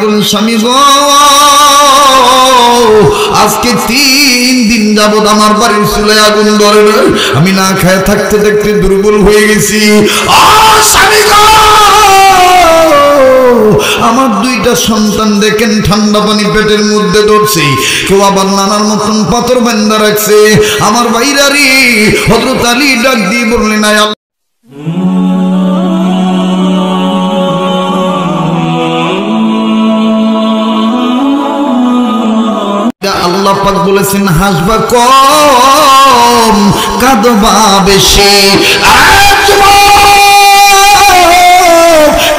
বলেন স্বামী গো আজকে 3 দিন যাবত আমার বাড়ির চুলায় আগুন ধরে না, আমি না খেয়ে থাকতে থাকতে দুর্বল হয়ে গেছি। স্বামী গো আমার 2টা সন্তান দেখেন ঠান্ডা পানি পেটের মধ্যে ধরছে, কেউ আবার নানার মতন পাথর বান্ধা রাখছে। আমার ভাইরা রে হযরত আলী ডাক দিয়ে বললেন আল্লাহ পাক বলেছেন হাসবা কম কাঁদবা বেশি,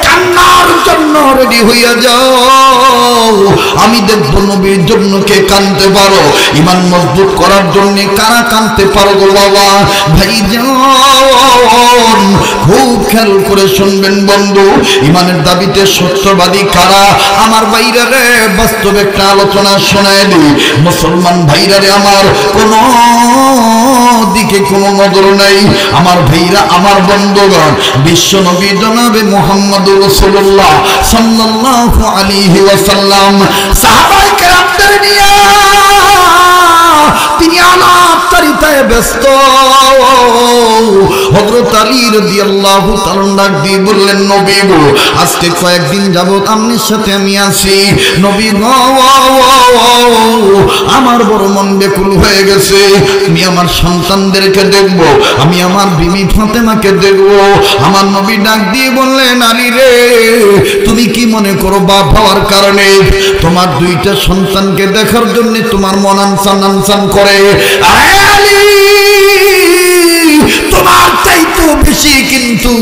কান্নার জন্য রেডি হইয়া যাও। আমি দেখব নবীর জন্য কে কাঁদতে পারো, ঈমান মজবুত করার জন্য কারা কাঁদতে পারো গো বাবা। ভাইজান খুব খেয়াল করে শুনবেন বন্ধু, ঈমানের দাবিতে সত্যবাদী কারা। আমার ভাইরা রে বাস্তব একটা আলোচনা শোনায় দিই। মুসলমান ভাইরা রে আমার কোন দিকে কোনো নজর নাই। আমার ভাইরা আমার বন্ধুগণ, বিশ্ব নবী জনাবে মুহাম্মদুর রাসূলুল্লাহ সাল্লাল্লাহু আলাইহি ওয়াসাল্লাম সাহাবায়ে কেরামদের নিয়ে তিনি আলাপচারিতায় ব্যস্ত। হযরত আলী রাদিয়াল্লাহু তাআলা ডাক দিয়ে বললেন নবী গো আজকে কয়েকদিন যাবত আপনার সাথে আমি আছি। নবী গো আমার বড় মন ব্যাকুল হয়ে গেছে, আমি আমার সন্তানদেরকে দেখব, আমি আমার বিবি ফাতেমাকে দেখব। আমার নবী ডাক দিয়ে বললেন আলী রে তুমি কি মনে করো বাপ হওয়ার কারণে তোমার 2টা সন্তানকে দেখার জন্য তোমার মন আনসান করে? আলী তোমার চাইতে বেশি কিন্তু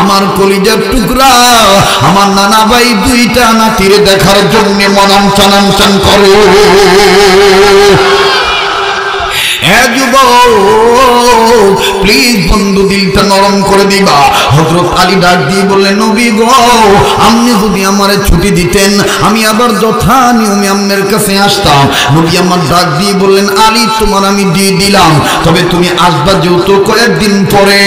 আমার কলিজার টুকরা আমার নানা ভাই 2টা নাতিরে দেখার জন্য মন আনসান করে। প্লিজ বন্ধু দিলটা নরম করে দিবা। হযরত আলী ডাক দিয়ে বললেন নবী গো আপনি যদি আমারে ছুটি দিতেন আমি আবার যথা নিয়মে আপনার কাছে আসতাম। নবী আমার ডাক দিয়ে বললেন আলী তোমার আমি দিয়ে দিলাম, তবে তুমি আসবা যেহেতু কয়েকদিন পরে।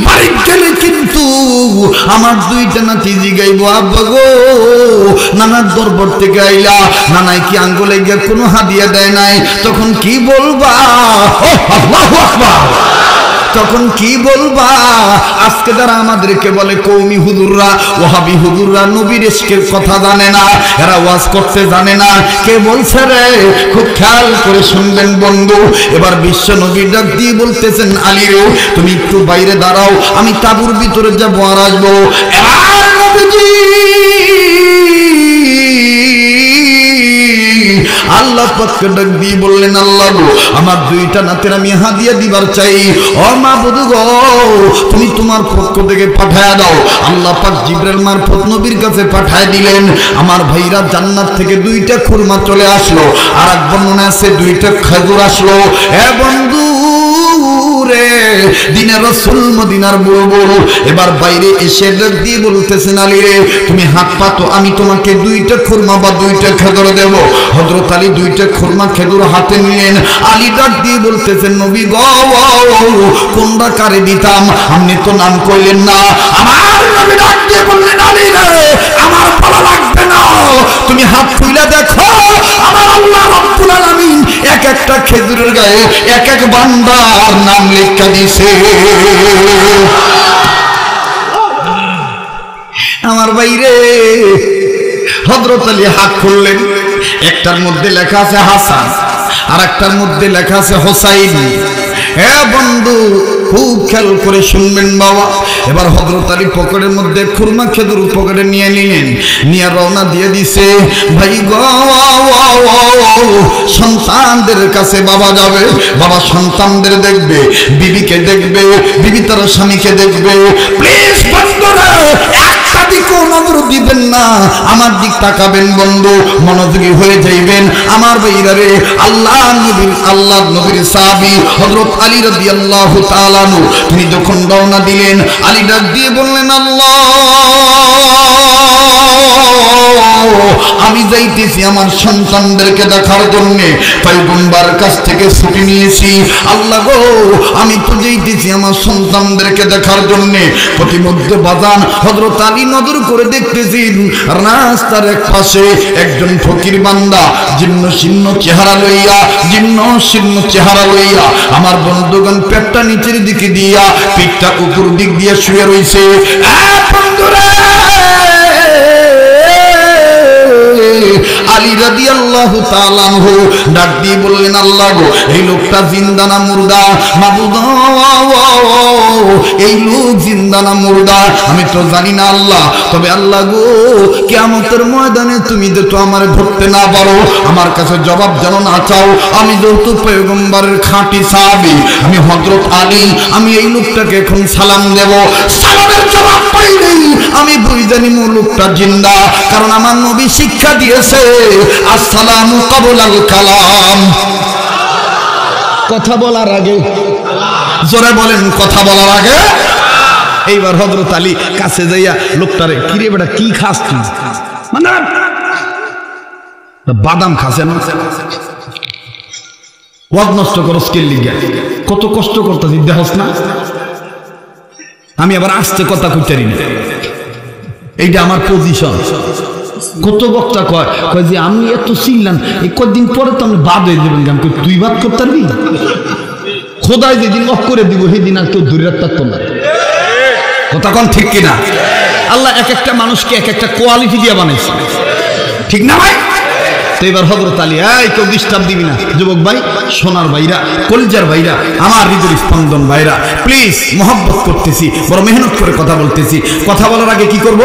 বাড়ি গেলে কিন্তু আমার 2টা নাতি জিগাইব আব্বা গো নানার দরবার থেকে আইলা, নানাই কি আঙ্গুলে গিয়ে কোনো হাদিয়া দেয় নাই? তখন কি বলবা? আল্লাহু আকবার। তখন কি বলবা? আজকে যারা আমাদেরকে বলে কওমি হুজুররা ওয়াহাবি হুজুররা নবীর ইশকের কথা জানে না, এরা ওয়াজ করতে জানে না, কে বলছে রে? খুব খেয়াল করে শুনবেন বন্ধু। এবার বিশ্ব নবী ডাক দিয়ে বলতেছেন আলী রে তুমি একটু বাইরে দাঁড়াও, আমি তাঁবুর ভিতরে যাবো আর আসবো। এবার নবীজি আল্লাহ পাককে ডাক দিয়ে বললেন আল্লাহ গো আমার 2টা নাতের আমি হাদিয়া দিবার চাই। ও মাবুদ গো তুমি তোমার পক্ষ থেকে পাঠায়া দাও। আল্লাহ পাক জিবরাইল মারফত নবীর কাছে পাঠায় দিলেন। আমার ভাইরা জান্নাত থেকে 2টা খুরমা চলে আসলো, আর এক বর্ণনা আছে 2টা খেজুর আসলো। এ বন্ধু রে দিনের রাসূল মদিনার বুড়ো বুড়ো এবার বাইরে এসে ডাক দিয়ে বলতেছেন আলী রে তুমি হাত পাতো, আমি তোমাকে 2টা খুরমা বা 2টা খেজুর দেব। হযরত আলী 2টা খুরমা খেজুর হাতে নিলেন। আলী ডাক দিয়ে বলতেছেন নবী গো কোনটা কারে দিতাম? আপনি তো নাম কইলেন না। আমার নবী ডাক দিয়ে বললেন আলী রে আমার ভালো লাগবে না, তুমি হাত খুইলা দেখো আমার আল্লাহ রাব্বুল আলামিন এক একটা খেজুরের গায়ে এক এক বান্দার নাম লেখা দিয়েছে। আমার ভাইরে হযরত আলী হাত খুললেন, একটার মধ্যে লেখা আছে হাসান আর একটার মধ্যে লেখা আছে হোসাইন। হে বন্ধু খুব খেয়াল করে শুনবেন বাবা। এবার হযরত আলী পকেটের মধ্যে খুরমা খেজুর পকেটে নিয়ে নিলেন, নিয়ে রওনা দিয়ে দিছে। ভাই গো সন্তানদের কাছে বাবা যাবে, বাবা সন্তানদের দেখবে, বিবিকে দেখবে, বিবি তার স্বামীকে দেখবে। প্লিজ বন্ধুরা একটা দিকেও নজর দিবেন না, আমার দিক তাকাবেন বন্ধু, মনোযোগী হয়ে যাইবেন। আমার ভাইরা রে আল্লাহ নবীর সাহাবী হযরত আলী রাদিয়াল্লাহু তাআলা আনহু তিনি যখন রওনা দিলেন আলী ডাক দিয়ে বললেন আল্লাহ আমি যাইতেছি আমার সন্তানদেরকে দেখার জন্য, পয়গম্বর কাছ থেকে ছুটি নিয়েছি। আল্লাহ গো, আমি তো যাইতেছি আমার সন্তানদেরকে দেখার জন্য। প্রতিমধ্যে বাজান হযরত আলী নজর করে দেখতেছি রাস্তার এক পাশে একজন ফকির বান্দা জীর্ণ শীর্ণ চেহারা লইয়া আমার বন্ধুগণ পেটটা নিচের দিকে দিয়া পিঠটা উপর দিক দিয়ে শুয়ে রইছে। আলী রাদিয়াল্লাহু তাআলা আনহু ডাক দিয়ে বললেন, আল্লাহ গো, এই লোকটা জিন্দা না মুর্দা? মাবুদ, এই লোক জিন্দা না মুর্দা আমি তো জানি না আল্লাহ, তবে আল্লাহ গো, কিয়ামতের ময়দানে তুমি তো আমার ধরতে না পারো, আমার কাছে জবাব যেন না চাও। আমি যেহেতু পয়গম্বরের খাঁটি সাহাবী, আমি হযরত আলী, আমি এই লোকটাকে এখন সালাম দেব। সালামের জবাব পাইলেই আমি বুঝানি লোকটা জিন্দা, কারণ আমার নবী শিক্ষা দিয়েছে আসসালামু ক্বাবলাল কালাম, কথা বলার আগে। জোরে বলেন, কথা বলার আগে। এইবার হযরত আলী কাছে যাইয়া লোকটারে, কিরে বেটা কি খাস তুই? মানে বাদাম খাসে না, ওয়াদ নষ্ট করস কে লিগা? কত কষ্ট করতেছি দেখস না? আমি আবার আসতে কথা কইতারি না, এইটা আমার পজিশন। কত বক্তা কয় যে আমি এত চিনলাম, এই কয়েকদিন পরে তো আমি বাদ হয়ে যাবেন। আমি তুই বাদ করতে পারবি? খোদায় যেদিন অফ করে দিব সেদিন আর কেউ দূরে রাখতো না। কথা কোন ঠিক কিনা? আল্লাহ এক একটা মানুষকে এক একটা কোয়ালিটি দিয়ে বানাইছে, ঠিক না ভাই? তো এবার হযরত আলী, এই কেউ ডিস্টার্ব দিবি না, যুবক ভাই, সোনার ভাইরা, কলিজার ভাইরা, আমার হৃদয়ের স্পন্দন ভাইরা, প্লিজ মহব্বত করতেছি, বড় মেহনত করে কথা বলতেছি। কথা বলার আগে কি করব?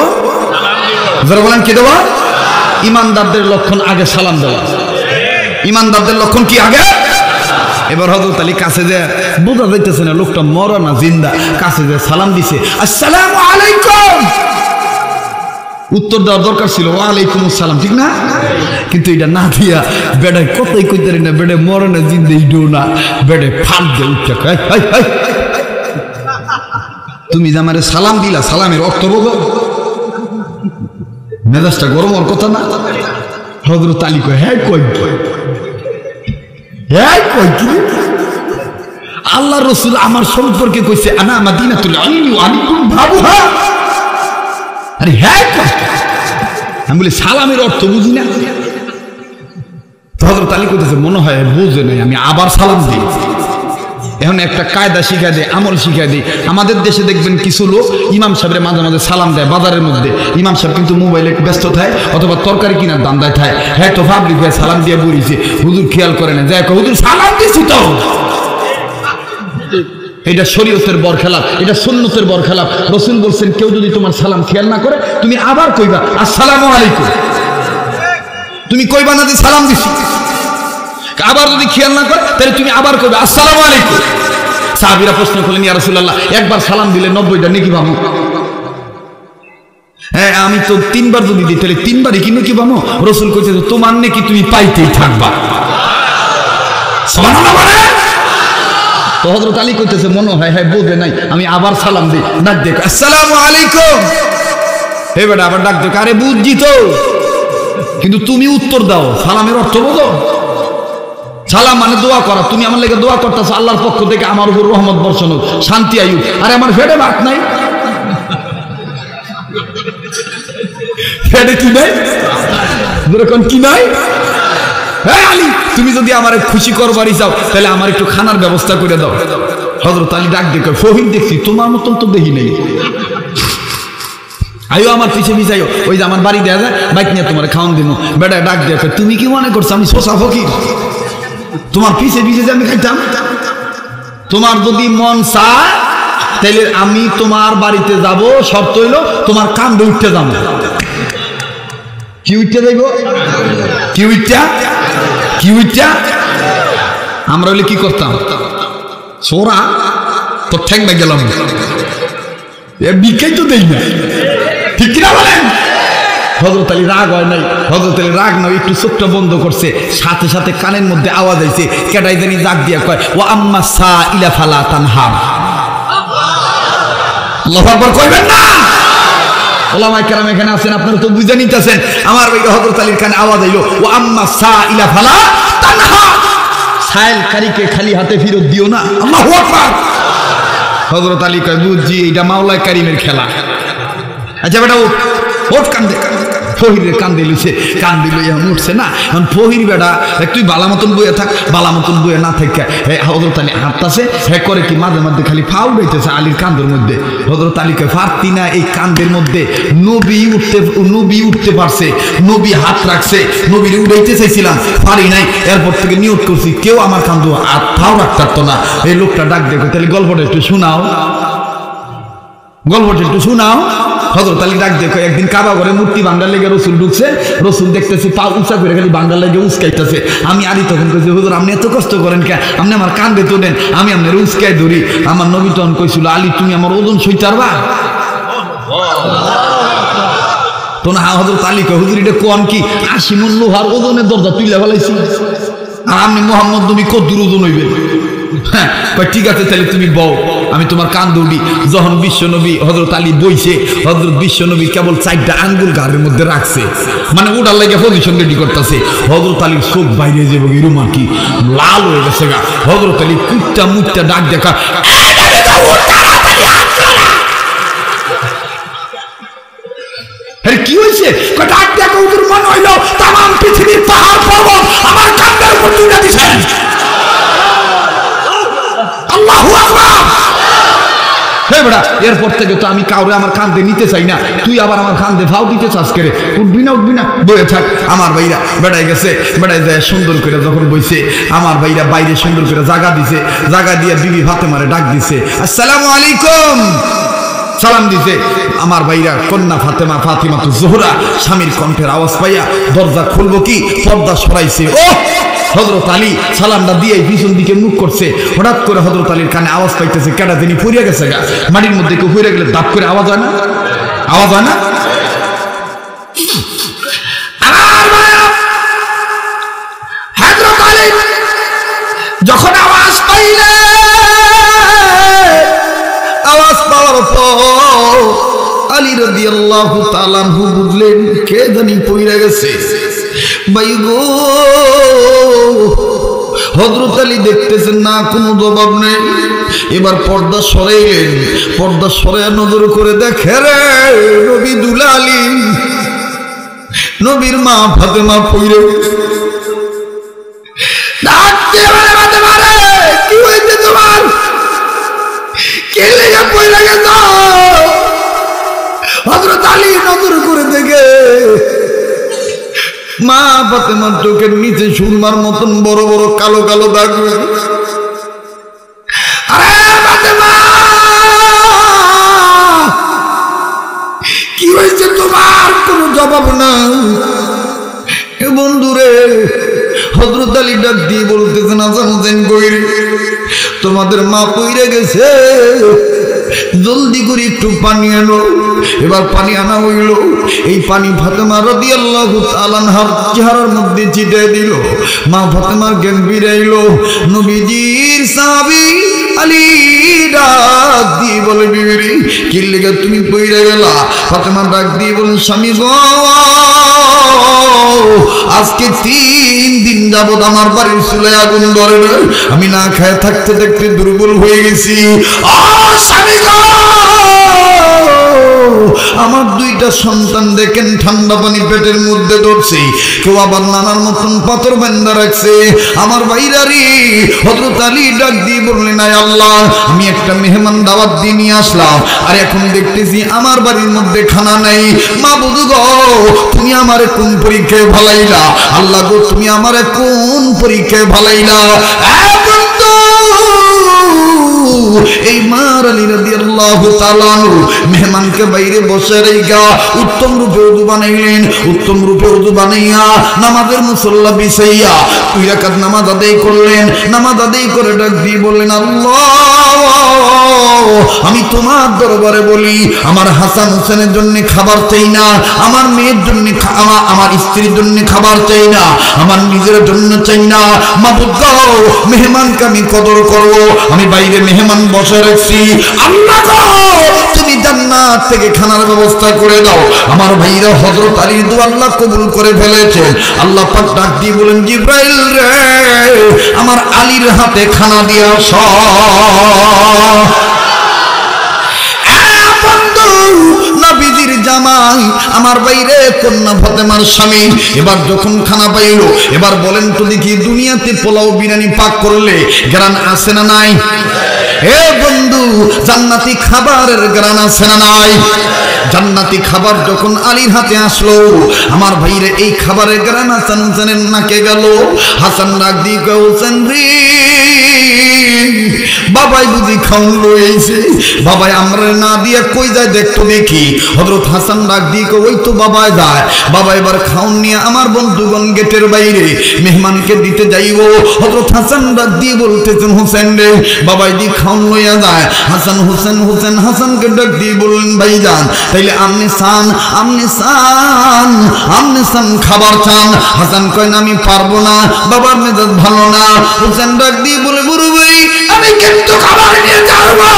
যারা বলেন কি দেওয়া? ইমানদারদের লক্ষণ আগে সালাম দেওয়া। ইমানদারদের লক্ষণ কি আগে? এবার হযরত আলী কাছে যে, বোঝা যাইতেছে না লোকটা মরা না জিন্দা, কাছে যে সালাম দিছে, আসসালামু আলাইকুম। উত্তর দেওয়ার দরকার ছিল ওয়ালাইকুম আসসালাম, ঠিক না? কিন্তু এটা না দিয়া বেড়ায় কথাই কইতে না, বেড়ে মরে না জিন্দা ইডো না, বেড়ে ফাল দিয়ে উঠতে, তুমি যে আমারে সালাম দিলা, সালামের অর্থ বোঝো? মেজাজটা গরম হওয়ার কথা না? হযরত আলী কয়, হ্যাঁ কই, হ্যাঁ কই কি? আল্লাহ রাসূল আমার সম্পর্কে কইছে, আনা মাদিনাতুল ইলমি ওয়া আনতুম বাবুহা। আরে হ্যাঁ কই? আমি বলি সালামের অর্থ বুঝি না। হযরত আলী কইতেছে, মনে হয় বুঝে নাই, আমি আবার সালাম দিই। এখন একটা কায়দা শিখা দেয়, আমল শিখা দেয়। আমাদের দেশে দেখবেন কিছু লোক ইমাম সাহেবের মাঝে মাঝে সালাম দেয় বাজারের মধ্যে। ইমাম সাহেব কিন্তু মোবাইলে ব্যস্ত থাকে অথবা তরকারি কিনার দান্দায় থাকে, হ্যাঁ তো পাবলিক ভাই সালাম দিয়ে বলিছে, হুজুর খেয়াল করে না, যাই হুজুর সালাম দিছি তো। এটা শরীয়তের বরখেলাপ, এটা সুন্নতের বরখেলাপ। রাসূল বলছেন, কেউ যদি তোমার সালাম খেয়াল না করে, তুমি আবার কইবা আসসালামু আলাইকুম। তুমি কইবা না যে সালাম দিছি। আবার যদি খেয়াল না করে, তাহলে তুমি আবার কইবে আসসালামু আলাইকুম। সাহাবীরা প্রশ্ন করলেন, ইয়া রাসূলুল্লাহ, একবার সালাম দিলে 90টা নেকি পাবো? হ্যাঁ, আমি তো 3 বার যদি দিই তাহলে 3 বারই কি নেকি পাবো? রাসূল কইছে, তোমার নেকি তুমি পাইতেই থাকবা। সুবহানাল্লাহ বলে। তো হযরত আলী কইতেছে, মনে হয় হ্যাঁ বোঝে নাই, আমি আবার সালাম দিই, ডাক দেখ আসসালামু আলাইকুম। হে বেটা, আবার ডাক দেখ, আরে বুঝছি তো, কিন্তু তুমি উত্তর দাও, সালামের অর্থ বোঝো? সালাম মানে দোয়া করা। তুমি আমার লেগে দোয়া করতেছো, আল্লাহর পক্ষ থেকে আমার উপর রহমত বর্ষণ হোক, শান্তি আয়ুক। আরে আমার ফেটে ভাত নাই, ফেটে কি নাই, যেরকম কি নাই। হ্যাঁ আলী, তুমি যদি আমার খুশি করবারই চাও, তাহলে আমার একটু খানার ব্যবস্থা করে দাও। হযরত আলী ডাক দেখো, ফহিম দেখছি, তোমার মতন তো দেখি নেই, আইও আমার পিছে পিছাইও, ওই যে আমার বাড়ি দেয়া যায়, বাইক নিয়ে তোমার খাওয়ান দিব। বেটা ডাক দেখো, তুমি কি মনে করছো আমি শোষা ফকির? তোমার পিছে পিছে যে আমি খাইতাম? তোমার যদি মন চায় তাহলে আমি তোমার বাড়িতে যাব, শর্ত হইল তোমার কান্দে উঠতে যাবো। কি উঠতে যাইব? কি উঠটা? কি উঠটা? আমরা হইলে কি করতাম? সোরা তো ঠেক না গেলাম, বিকাই তো দেই না, ঠিক কিনা বলেন? হযরত আলী রাগ হয় নাই, হযরত আলী রাগ নয়, একটু চোখটা বন্ধ করছে, সাথে সাথে কানের মধ্যে আওয়াজ আইছে, কেডাই জানি ডাক দিয়া কয়, ওয়া আম্মা সাইলা ফালা তানহার। আল্লাহু আকবার কইবেন না? ওলামায়ে কেরাম এখানে আছেন, আপনারা তো বুঝে নিতেছেন। আমার ভাই হযরত আলীর কানে আওয়াজ আইলো, ও আম্মা সাইলা ফালা তানহা, সাইলকারীকে খালি হাতে ফেরত দিও না। আল্লাহু আকবার। হযরত আলী কয়, বুঝছি এটা মাওলায়ে কারিমের খেলা। আচ্ছা বেটা ওঠ কান্দে। ফহিরের কান্দে লইছে, কান্দি লইয়া উঠছে না। এখন ফহির বেটা তুই বালা মতন বইয়া থাক, বালা মতন বইয়া না থাকা হযরত আলী হাঁটতাছে, হে করে কি মাঝে মাঝে খালি ফা উঠাইতেছে আলীর কান্দের মধ্যে। হযরত আলীকে পারতি না এই কান্দের মধ্যে, নবী উঠতে পারছে, নবী হাত রাখছে, নবীর উঠাইতে চাইছিলাম, পারি নাই। এরপর থেকে নিয়ত করছি কেউ আমার কান্দ হাত ফাও রাখতে পারতো না। এই লোকটা ডাক দেখো, তাহলে গল্পটা একটু শোনাও, গল্পটা একটু শোনাও। হযরত আলী ডাক দেখো, একদিন কাবা ঘরে মূর্তি ভাঙ্গার লেগে রসুল ঢুকছে, রসুল দেখতেছি পা উঁচা করে খালি ভাঙ্গার লেগে উস্কাইতেছে। আমি আলী তখন কইছি, হুজুর আপনি এত কষ্ট করেন কে, আপনি আমার কান্দে তোলেন, আমি আপনার উস্কাই ধরি। আমার নবী তখন কইছিল, আলী তুমি আমার ওজন সইতে পারবা? তো না হযরত আলী কয়, হুজুর এটা কোন কি 80 মণ লোহার ওজনের দরজা তুইলা ফেলাইছি, আর আপনি মোহাম্মদ নবী কত দূর ওজন হইবে? হ্যাঁ ঠিক আছে, তাহলে তুমি বও, আমি তোমার কান দৌড়ি। যখন বিশ্বনবী হযরত আলী বইছে, হযরত বিশ্বনবী কেবল 4টা আঙ্গুল গাড়ির মধ্যে রাখছে, মানে ওটার লাগে পজিশন রেডি করতেছে। হযরত আলীর চোখ বাইরে যাবে, এরকম কি লাল হয়ে গেছে গা। হযরত আলী কুটটা মুটটা ডাক দেখা, কি হয়েছে? ডাক দেখা ওদের মনে হইল তামাম পৃথিবীর পাহাড় পর্বত আমার কান্দের উপর তুলে দিছেন। আল্লাহু আকবার। হে বেটা, এরপর থেকে তো আমি কাউরে আমার কান্দে নিতে চাই না, তুই আবার আমার কান্দে ভাও দিতে চাস করে, উঠবি না বয়ে থাক। আমার ভাইরা বেড়াই গেছে, বেড়াই যায় সুন্দর করে যখন বইছে, আমার ভাইরা বাইরে সুন্দর করে জায়গা দিছে, জায়গা দিয়ে বিবি ফাতেমারে ডাক দিছে, আসসালামু আলাইকুম সালাম দিছে। আমার ভাইরা কন্যা ফাতিমা তো জোহরা স্বামীর কণ্ঠের আওয়াজ পাইয়া দরজা খুলবো কি পর্দা সরাইছে। ও হযরত আলী সালামটা দিয়ে পিছন দিকে মুখ করছে, হঠাৎ করে হযরত আলীর কানে আওয়াজ পাইতেছে কেডা যিনি পড়িয়া গেছে গা। মাটির মধ্যে কেউ পড়ে গেলে দাপ করে আওয়াজ হয় না? আওয়াজ হয় না? হযরত আলী যখন আওয়াজ পাইলে, আওয়াজ পাওয়ার পর আলী রাদিয়াল্লাহু তাআলা আনহু বুঝলেন কে জানি পড়ে গেছে। ভাই গো, হযরত আলী দেখতেছেন না, কোনো জবাব নেই। এবার পর্দা সরাইলেন, পর্দা সরাইয়া নজর করে দেখে রে নবী দুলালী, নবীর মা ফাতেমা পড়ে ডাকতে মারে, কি হয়েছে তোমার, কে লেগে পড়ে গেছ? হযরত আলী নজর করে দেখে মা ফাতেমার চোখের নিচে সুরমার মতন বড় বড় কালো কালো দাগ। আরে ফাতেমা, কি হয়েছে তোমার? কোনো জবাব না। বন্ধুরে হযরত আলী ডাক দিয়ে বলতেছেন, আজান হোসেন কইরে তোমাদের মা পইরে গেছে, জলদি করে একটু পানি আনো। এবার পানি আনা হইল, এই পানি ফাতেমা রাদিয়াল্লাহু তাআলা আনহার চেহারার মধ্যে ছিটিয়ে দিল। মা ফাতেমার জ্ঞান ফিরাইল। নবীজির সাহাবী আলী ডাক দিয়ে বলে, বিবি কি লেগে তুমি পইরে গেলা? ফাতেমা ডাক দিয়ে বলেন, স্বামী গো, আজকে 3 দিন যাবত আমার বাড়ির চুলায় আগুন ধরে না, আমি না খেয়ে থাকতে থাকতে দুর্বল হয়ে গেছি। স্বামী গো, আমার 2টা সন্তান দেখেন ঠান্ডা পানি পেটের মধ্যে ধরছে, কেউ আবার নানার মতন পাথর বান্ধা রাখছে। আমার ভাইরারি হযরত আলী ডাক দিয়ে বললেন, আয় আল্লাহ, আমি একটা মেহমান দাওয়াত দিয়ে নিয়ে আসলাম, আর এখন দেখতেছি আমার বাড়ির মধ্যে খানা নাই। মাবুদ গো, তুমি আমারে কোন পরীক্ষায় ভালাইলা? আল্লাহ গো, তুমি আমারে কোন পরীক্ষায় ভালাইলা? এই মা আলী রাদিয়াল্লাহু তাআলা মেহমানকে বাইরে বসে রেখা উত্তম রূপে ওযু বানাইলেন। উত্তম রূপে ওযু বানাইয়া নামাজের মুসল্লা বিছাইয়া 2 রাকাত নামাজ আদায় করলেন। নামাজ আদায় করে ডাক দিয়ে বললেন, আল্লাহ, আমি তোমার দরবারে বলি, আমার হাসান হোসেনের জন্য খাবার চাই না, আমার মেয়ের জন্য, আমার স্ত্রীর জন্য খাবার চাই না, আমার নিজের জন্য চাই না। মাবুদ গো, মেহমানকে আমি কদর করব, আমি বাইরে মেহমান বসে রাখছি। আল্লাহ গো, তুমি জান্নাত থেকে খানার ব্যবস্থা করে দাও। আমার ভাইরা হযরত আলীর দোয়া আল্লাহ কবুল করে ফেলেছেন। আল্লাহ পাক ডাক দিয়ে বলেন, জিব্রাইল রে, আমার আলীর হাতে খানা দিয়ে আসো। নবীজির জামাই আমার বাইরে কন্যা ফাতেমার স্বামী এবার যখন খানা পাইলো, এবার বলেন তো দেখি, দুনিয়াতে পোলাও বিরিয়ানি পাক করলে গ্রান আছে না নাই? এ বন্ধু, জান্নাতি খাবারের গ্রান আছে না নাই? জান্নাতি খাবার যখন আলীর হাতে আসলো, আমার ভাইরে এই খাবারের গ্রান হাসান হোসেনের নাকে গেল। হাসান ডাক দিয়ে কয়, হোসেন রে, বাবাই বুঝি খাউন লইছে, বাবাই আমরা না দিয়া কই যায় দেখতো দেখি। হযরত হাসান ডাক দিয়ে কয়, ওই তো বাবাই যায়। বাবা এবার খাউন নিয়ে আমার বন্ধুগণ গেটের বাইরে মেহমানকে দিতে যাইব। হযরত হাসান ডাক দিয়ে বলতেছেন, হোসেন রে, বাবাই দি খাউন লইয়া যায়। হাসান হোসেন হোসেন হাসানকে ডাক দিয়ে বললেন, ভাইজান তাইলে আপনি চান, আপনি চান, আপনি চান খাবার চান? হাসান কয়, না আমি পারবো না, বাবার মেজাজ ভালো না। হোসেন ডাক দিয়ে বলে, বুড়ো ভাই আমি কিন্তু খাবার নিয়ে যাবো,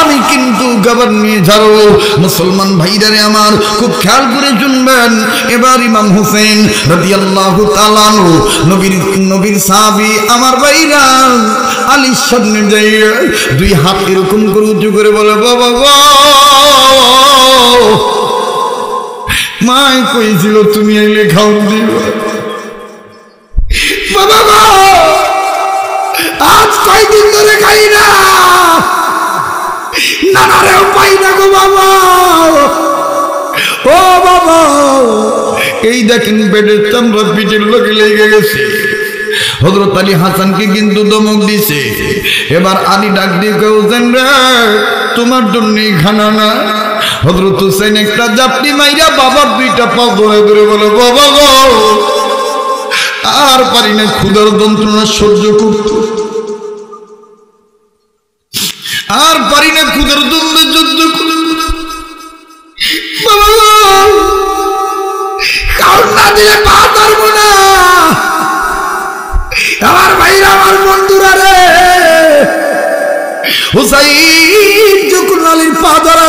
আমি কিন্তু খাবার নিয়ে যাবো। মুসলমান ভাইরারে আমার খুব খেয়াল করে শুনবেন। এবার ইমাম হোসেন রাদিয়াল্লাহু তাআলা আনহু নবীর সাহাবী আমার ভাইরা আলীর সামনে যাইয়া দুই হাত এরকম করে উঁচু করে বলে, বাবা গো, মাই কইছিল তুমি আইলে খাওন দিব। বাবা গো, আজ কয়দিন ধরে খাই না, নানারেও পাই না গো বাবা। ও বাবা, এই দেখেন পেটের চামড়া পিঠের লোকে লেগে গেছে। হযরত আলী হাসানকে কিন্তু ধমক দিছে। এবার আলী ডাক দিয়ে কয়, হোসেন রে, তোমার জন্যই খানা না। হযরত হোসেন একটা জাপটি মাইরা বাবার দুইটা পা ধরে ধরে বলে, বাবা গো, আর পারি না ক্ষুধার যন্ত্রণা সহ্য করতে, আর পারি না ক্ষুধার দ্বন্দ্ব যুদ্ধ করতে। বাবা গো, খাওন না দিলে পা ধরবো না। আমার ভাইরা, আমার বন্ধুরা রে, হুসাইন যখন আলীর পা ধরা,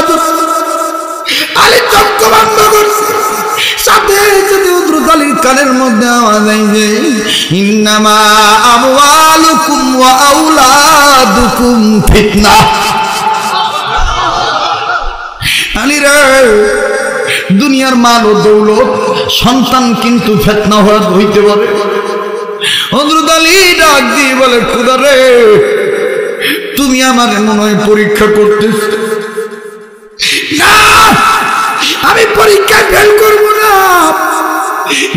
আলী চক্র বন্ধ করছে। সাথে সাথে হযরত আলীর কানের মধ্যে আওয়াজ আইছে, ইন্নামা আমওয়ালুকুম ওয়া আওলাদুকুম ফিতনা। আলী রে, দুনিয়ার মাল ও দৌলত সন্তান কিন্তু ফিতনা হইতে পারে। হযরত আলী ডাক দিয়ে বলে, খোদা রে, তুমি আমাকে মনে হয় পরীক্ষা করতেছ। না, আমি পরীক্ষা ফেল করবো না।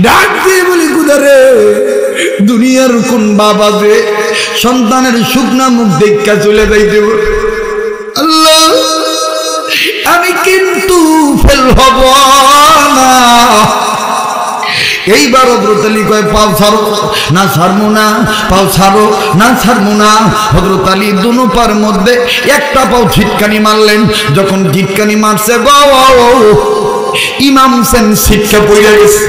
ডাক দিয়ে বলি, খোদা রে, দুনিয়ার কোন বাবা যে সন্তানের শুকনা মুখ দেখা চলে যাইতে পারে? আল্লাহ, আমি কিন্তু ফেল হব না। এইবার হযরত আলী কয়, পাও ছাড়ো না, ছাড়বো না, পাও ছাড়ো না, ছাড়বো না। হযরত আলী দুনো পার মধ্যে একটা পাও ঝিটকানি মারলেন। যখন ঝিটকানি মারছে, ইমাম হোসেন শিক্ষা পড়ে গেছে।